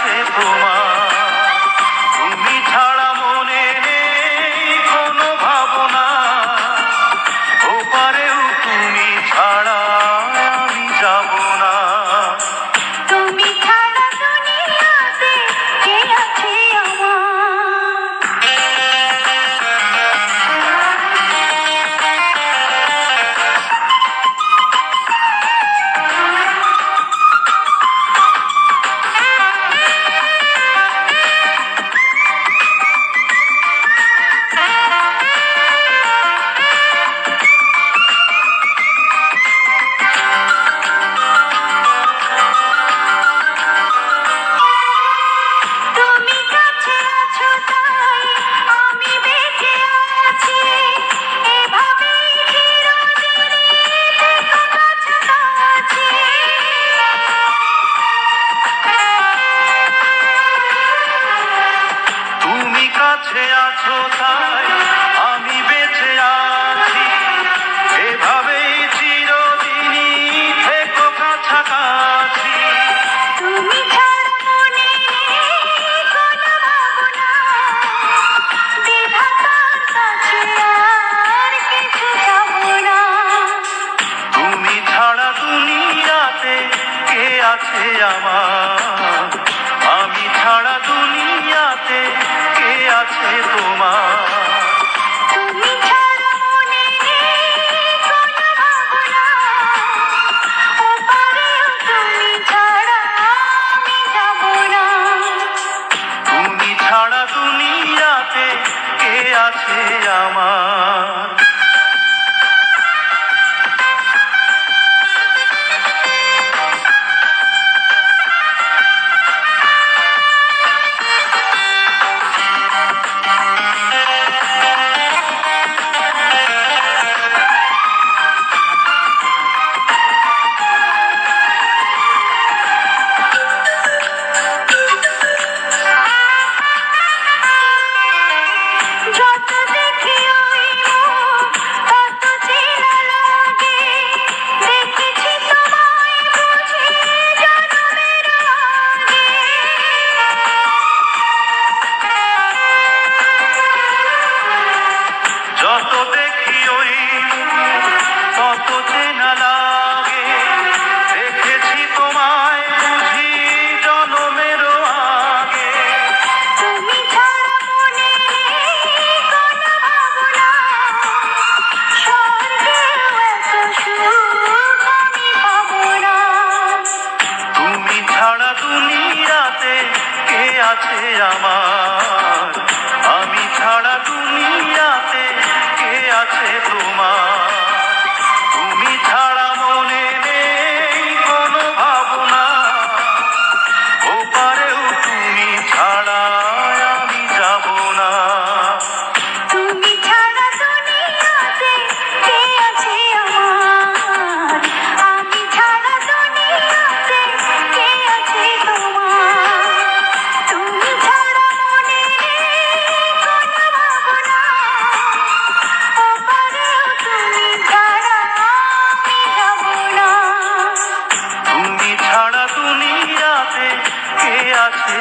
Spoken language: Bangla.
আছে তোমার। তুমি ছাড়া মনে নেই কোনো ভাবনা, ওপারেও তুমি ছাড়া আমি যাব না। তুমি ছাড়া দুনিয়াতে কে আছে আমার? তুমি কাছে আছো তাই আমি বেঁচে আছি, এভাবেই চিরদিনই থেকো কাছাকাছি। তুমি কাছে আছো তাই আমি বেঁচে আছি, এভাবেই চিরদিনই থেকো কাছাকাছি। তুমি ছাড়া মনে নেই কোনো ভাবনা, বিধাতার কাছে আর কিছু চাবো না। তুমি ছাড়া দুনিয়াতে কে আছে আমার? আমি ছাড়া দুনিয়াতে কে আছে তোমার? তুমি ছাড়া মনে নেই কোনো ভাবনা, ওপারেও তুমি ছাড়া আমি যাব না। তুমি ছাড়া দুনিয়াতে কে আছে আমার? যত দেখি ওই মুখ তত চেনা লাগে, দেখেছি তোমায় বুঝি জন্মের আগে। যত দেখি ওই মুখ তত চেনা লাগে, দেখেছি তোমায় বুঝি জনমেরও আগে। তুমি ছাড়া মনে নেই কোনো ভাবনা, স্বর্গেও এত সুখ আমি পাবো না। তুমি ছাড়া দুনিয়াতে কে আছে আমার? আমি ছাড়া দুনিয়াতে কে আছে তোমার? তুমি ছাড়া মনে নেই কোনো ভাবনা, ওপারেও তুমি ছাড়া আমি যাব না। তুমি ছাড়া দুনিয়াতে কে আছে আমার? আমি ছাড়া দুনিয়াতে কে আছে তোমার? তুমি ছাড়া মনে নেই কোনো ভাবনা, ওপারেও তুমি ছাড়া আমি যাব না। তুমি ছাড়া দুনিয়াতে কে আছে